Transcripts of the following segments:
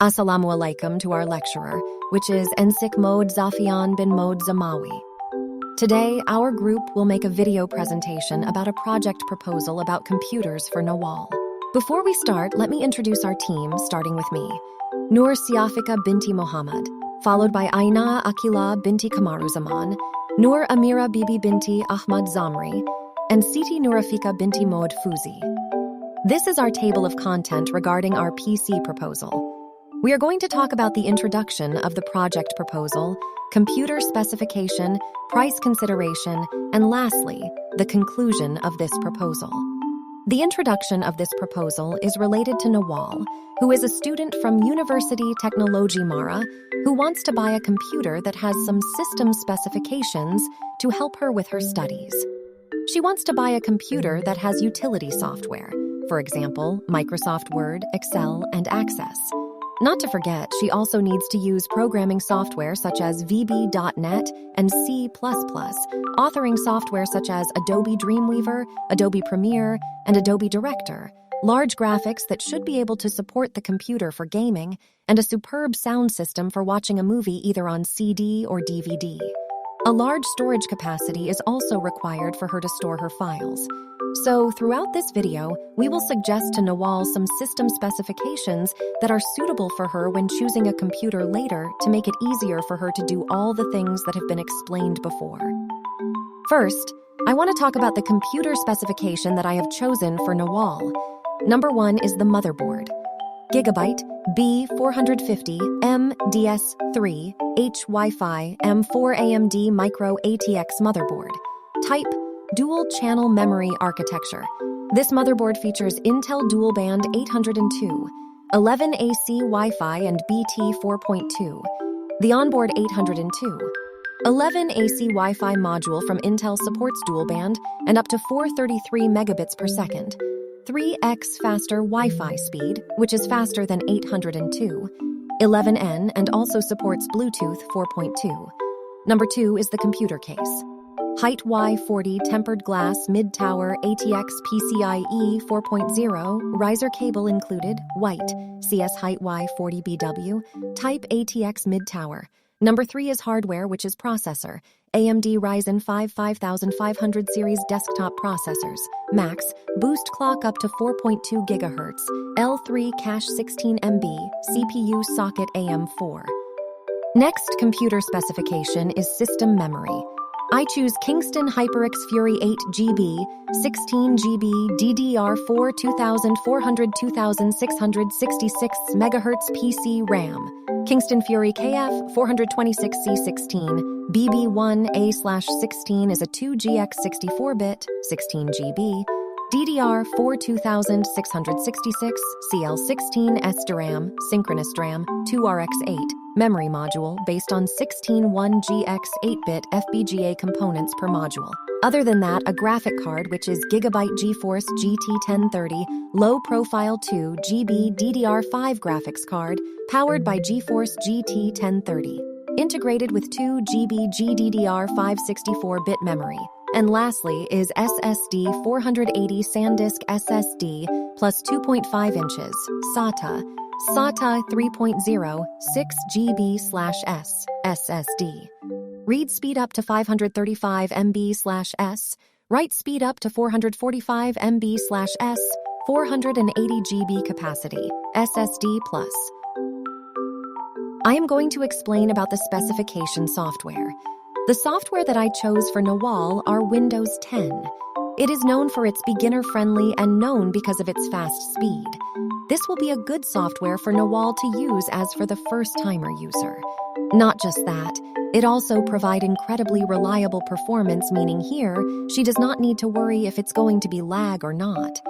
Assalamu alaikum to our lecturer, which is Ensik Mode Zafian bin Mode Zamawi. Today, our group will make a video presentation about a project proposal about computers for Nawal. Before we start, let me introduce our team, starting with me. Noor Siafika binti Mohammed, followed by Aina Akila binti Kamaruzaman, Noor Amira Bibi binti Ahmad Zamri, and Siti Noorafika binti Mohd Fuzi. This is our table of content regarding our PC proposal. We are going to talk about the introduction of the project proposal, computer specification, price consideration, and lastly, the conclusion of this proposal. The introduction of this proposal is related to Nawal, who is a student from University Technology Mara, who wants to buy a computer that has some system specifications to help her with her studies. She wants to buy a computer that has utility software, for example, Microsoft Word, Excel, and Access. Not to forget, she also needs to use programming software such as VB.NET and C++, authoring software such as Adobe Dreamweaver, Adobe Premiere, and Adobe Director, large graphics that should be able to support the computer for gaming, and a superb sound system for watching a movie either on CD or DVD. A large storage capacity is also required for her to store her files. So, throughout this video, we will suggest to Nawal some system specifications that are suitable for her when choosing a computer later to make it easier for her to do all the things that have been explained before. First, I want to talk about the computer specification that I have chosen for Nawal. Number 1 is the motherboard. Gigabyte B450 M-DS3 H Wi-Fi M4 AMD Micro ATX motherboard. Type Dual-channel memory architecture. This motherboard features Intel dual-band 802, 11 AC Wi-Fi and BT 4.2, the onboard 802. 11 AC Wi-Fi module from Intel supports dual-band and up to 433 megabits per second. 3x faster Wi-Fi speed, which is faster than 802. 11N and also supports Bluetooth 4.2. Number 2 is the computer case. Height Y40 tempered glass mid-tower ATX PCIe 4.0, riser cable included, white, CS height Y40BW, type ATX mid-tower. Number 3 is hardware, which is processor, AMD Ryzen 5 5500 series desktop processors, max, boost clock up to 4.2 GHz, L3 cache 16 MB, CPU socket AM4. Next computer specification is system memory. I choose Kingston HyperX Fury 8 GB, 16 GB DDR4 2400 2666 MHz PC RAM, Kingston Fury KF 426C16, BB1A/16 is a 2GX64-bit, 16 GB, DDR4 2666, CL16 SDRAM, synchronous DRAM, 2RX8, memory module based on 16 1GX 8-bit FPGA components per module. Other than that, a graphic card which is Gigabyte GeForce GT1030, low-profile 2 GB DDR5 graphics card, powered by GeForce GT1030, integrated with 2 GB GDDR5 64-bit memory. And lastly is SSD 480 SanDisk SSD plus 2.5 inches, SATA 3.0, 6 GB/S, SSD. Read speed up to 535 MB/S, write speed up to 445 MB/S, 480 GB capacity, SSD plus. I am going to explain about the specification software. The software that I chose for Nawal are Windows 10. It is known for its beginner-friendly and known because of its fast speed. This will be a good software for Nawal to use as for the first-timer user. Not just that, it also provides incredibly reliable performance, meaning here, she does not need to worry if it's going to be lag or not.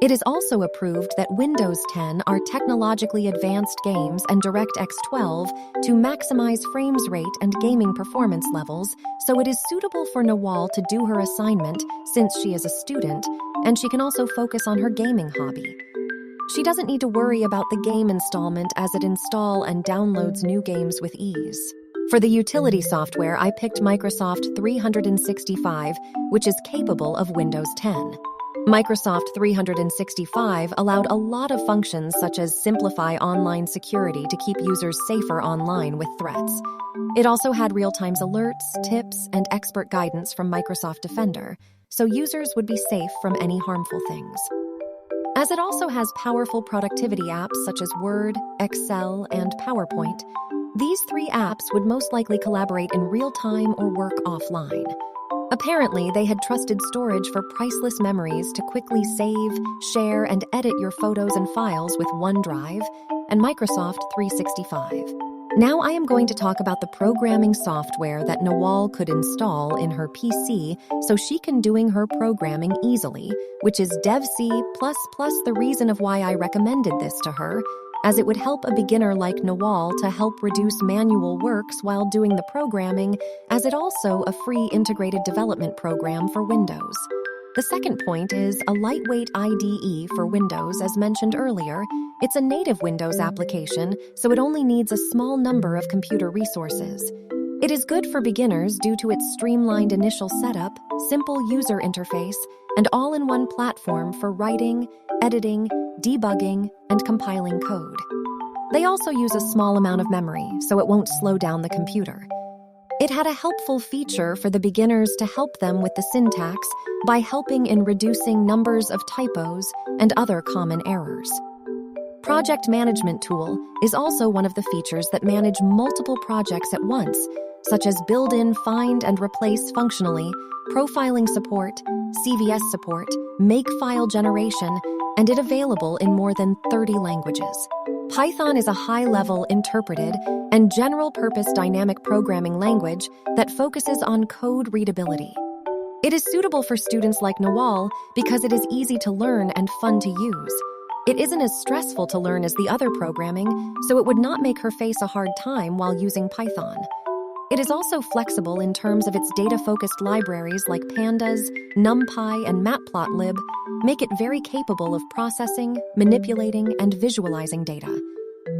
It is also approved that Windows 10 are technologically advanced games and DirectX 12 to maximize frames rate and gaming performance levels, so it is suitable for Nawal to do her assignment since she is a student, and she can also focus on her gaming hobby. She doesn't need to worry about the game installment as it installs and downloads new games with ease. For the utility software, I picked Microsoft 365, which is capable of Windows 10. Microsoft 365 allowed a lot of functions such as simplify online security to keep users safer online with threats. It also had real-time alerts, tips, and expert guidance from Microsoft Defender, so users would be safe from any harmful things. As it also has powerful productivity apps such as Word, Excel, and PowerPoint, these 3 apps would most likely collaborate in real time or work offline. Apparently, they had trusted storage for priceless memories to quickly save, share, and edit your photos and files with OneDrive and Microsoft 365. Now I am going to talk about the programming software that Nawal could install in her PC so she can doing her programming easily, which is DevC++. The reason of why I recommended this to her, as it would help a beginner like Nawal to help reduce manual works while doing the programming, as it also a free integrated development program for Windows. The second point is a lightweight IDE for Windows, as mentioned earlier. It's a native Windows application, so it only needs a small number of computer resources. It is good for beginners due to its streamlined initial setup, simple user interface, and all-in-one platform for writing, editing, debugging, and compiling code. They also use a small amount of memory, so it won't slow down the computer. It had a helpful feature for the beginners to help them with the syntax by helping in reducing numbers of typos and other common errors. Project Management Tool is also one of the features that manage multiple projects at once, such as built-in find and replace functionally, profiling support, CVS support, make file generation, and it available in more than 30 languages. Python is a high-level, interpreted, and general-purpose dynamic programming language that focuses on code readability. It is suitable for students like Nawal because it is easy to learn and fun to use. It isn't as stressful to learn as the other programming, so it would not make her face a hard time while using Python. It is also flexible in terms of its data-focused libraries like Pandas, NumPy, and Matplotlib make it very capable of processing, manipulating, and visualizing data.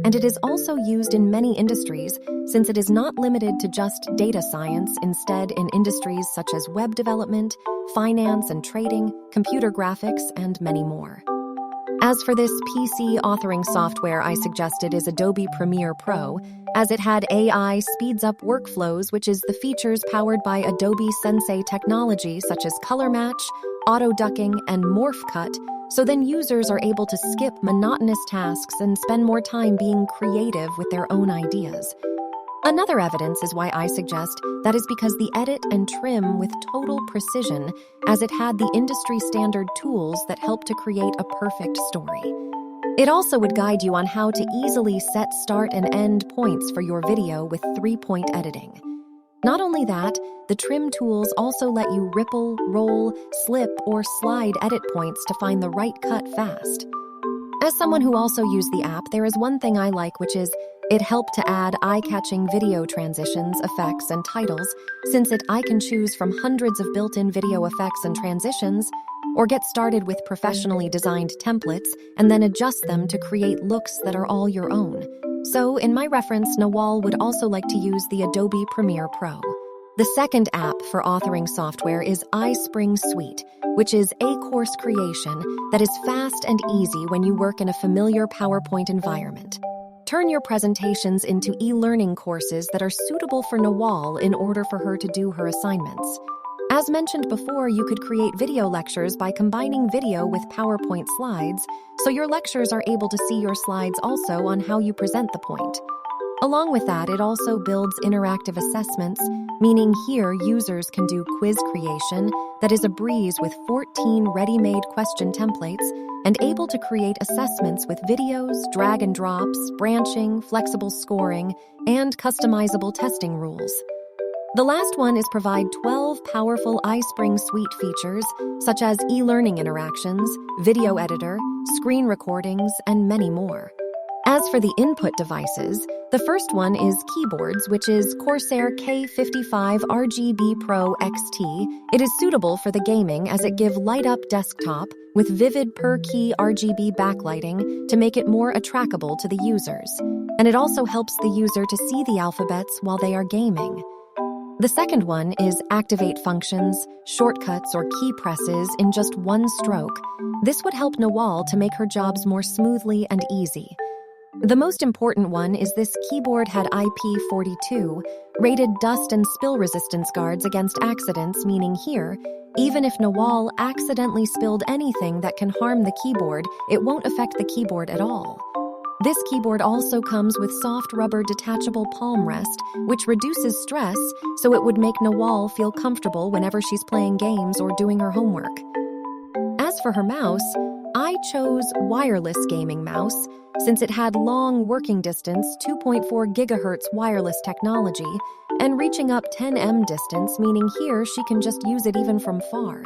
And it is also used in many industries since it is not limited to just data science, instead in industries such as web development, finance and trading, computer graphics, and many more. As for this PC authoring software I suggested is Adobe Premiere Pro, as it had AI speeds up workflows, which is the features powered by Adobe Sensei technology such as color match, auto ducking, and morph cut, so then users are able to skip monotonous tasks and spend more time being creative with their own ideas. Another evidence is why I suggest that is because the edit and trim with total precision, as it had the industry standard tools that help to create a perfect story. It also would guide you on how to easily set start and end points for your video with 3-point editing. Not only that, the trim tools also let you ripple, roll, slip, or slide edit points to find the right cut fast. As someone who also used the app, there is one thing I like, which is it helped to add eye-catching video transitions, effects, and titles, since I can choose from hundreds of built-in video effects and transitions, or get started with professionally designed templates and then adjust them to create looks that are all your own. So, in my reference, Nawal would also like to use the Adobe Premiere Pro. The second app for authoring software is iSpring Suite, which is a course creation that is fast and easy when you work in a familiar PowerPoint environment. Turn your presentations into e-learning courses that are suitable for Nawal in order for her to do her assignments. As mentioned before, you could create video lectures by combining video with PowerPoint slides, so your lectures are able to see your slides also on how you present the point. Along with that, it also builds interactive assessments, meaning here users can do quiz creation that is a breeze with 14 ready-made question templates and able to create assessments with videos, drag and drops, branching, flexible scoring, and customizable testing rules. The last one is provide 12 powerful iSpring Suite features, such as e-learning interactions, video editor, screen recordings, and many more. As for the input devices, the first one is keyboards, which is Corsair K55 RGB Pro XT. It is suitable for the gaming as it give light-up desktop with vivid per-key RGB backlighting to make it more attractable to the users. And it also helps the user to see the alphabets while they are gaming. The second one is activate functions, shortcuts, or key presses in just one stroke. This would help Nawal to make her jobs more smoothly and easy. The most important one is this keyboard had IP42, rated dust and spill resistance guards against accidents, meaning here, even if Nawal accidentally spilled anything that can harm the keyboard, it won't affect the keyboard at all. This keyboard also comes with soft rubber detachable palm rest, which reduces stress, so it would make Nawal feel comfortable whenever she's playing games or doing her homework. As for her mouse, I chose wireless gaming mouse since it had long working distance 2.4 gigahertz wireless technology and reaching up 10 distance, meaning here she can just use it even from far.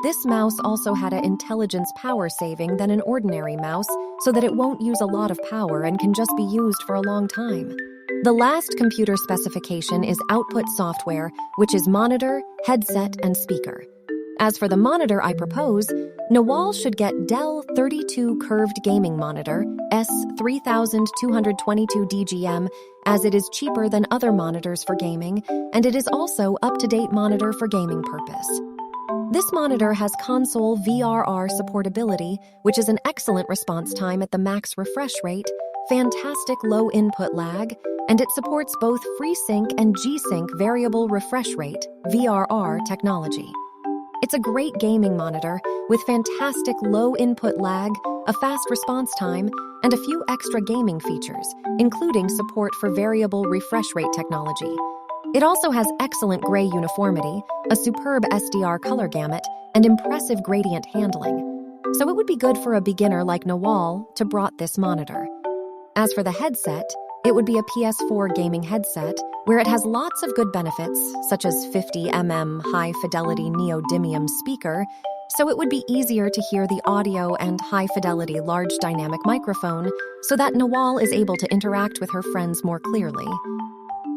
This mouse also had an intelligence power saving than an ordinary mouse so that it won't use a lot of power and can just be used for a long time. The last computer specification is output software, which is monitor, headset, and speaker. As for the monitor I propose, Nawal should get Dell 32 Curved Gaming Monitor S3222 DGM, as it is cheaper than other monitors for gaming, and it is also up-to-date monitor for gaming purpose. This monitor has console VRR supportability, which is an excellent response time at the max refresh rate, fantastic low input lag, and it supports both FreeSync and G-Sync variable refresh rate (VRR) technology. It's a great gaming monitor with fantastic low input lag, a fast response time, and a few extra gaming features, including support for variable refresh rate technology. It also has excellent gray uniformity, a superb SDR color gamut, and impressive gradient handling. So it would be good for a beginner like Nawal to brought this monitor. As for the headset, it would be a PS4 gaming headset where it has lots of good benefits, such as 50 high-fidelity neodymium speaker, so it would be easier to hear the audio and high-fidelity large dynamic microphone so that Nawal is able to interact with her friends more clearly.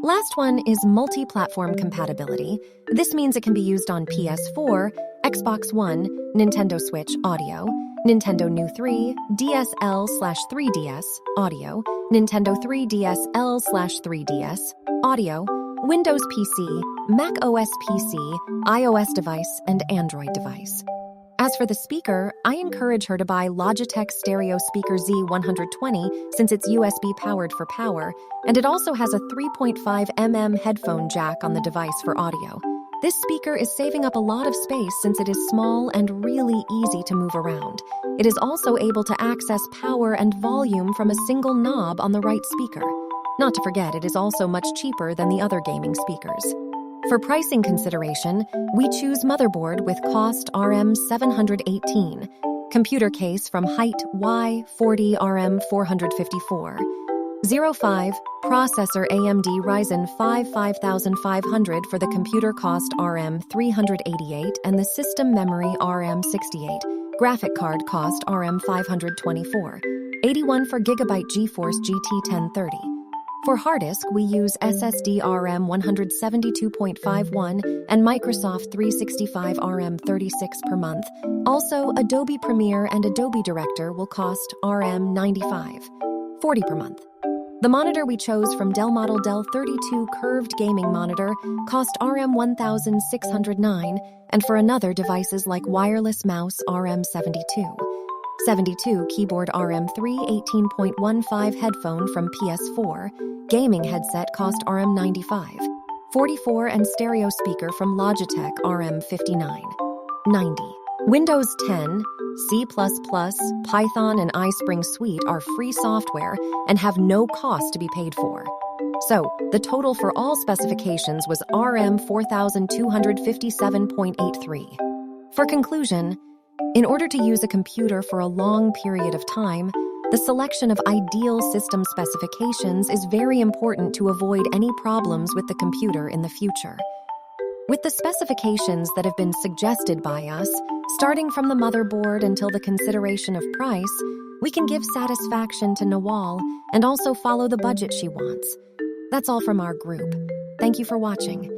Last one is multi-platform compatibility. This means it can be used on PS4, Xbox One, Nintendo Switch Audio, Nintendo New 3, DSL/3DS Audio, Nintendo 3DSL/3DS Audio, Windows PC, Mac OS PC, iOS device, and Android device. As for the speaker, I encourage her to buy Logitech Stereo Speaker Z120 since it's USB powered for power, and it also has a 3.5 headphone jack on the device for audio. This speaker is saving up a lot of space since it is small and really easy to move around. It is also able to access power and volume from a single knob on the right speaker. Not to forget, it is also much cheaper than the other gaming speakers. For pricing consideration, we choose motherboard with cost RM718, computer case from height Y40 RM454, 05, processor AMD Ryzen 5 5500 for the computer cost RM388 and the system memory RM68, graphic card cost RM524, 81 for GB GeForce GT 1030. For hard disk, we use SSD RM172.51 and Microsoft 365 RM36 per month. Also, Adobe Premiere and Adobe Director will cost RM95.40 per month. The monitor we chose from Dell model Dell 32 Curved Gaming Monitor cost RM1,609, and for another devices like wireless mouse RM72. 72 keyboard RM3 18.15 headphone from PS4, gaming headset cost RM95.44 and stereo speaker from Logitech RM59.90. Windows 10, C++, Python, and iSpring Suite are free software and have no cost to be paid for. So, the total for all specifications was RM4,257.83. For conclusion, in order to use a computer for a long period of time, the selection of ideal system specifications is very important to avoid any problems with the computer in the future. With the specifications that have been suggested by us, starting from the motherboard until the consideration of price, we can give satisfaction to Nawal and also follow the budget she wants. That's all from our group. Thank you for watching.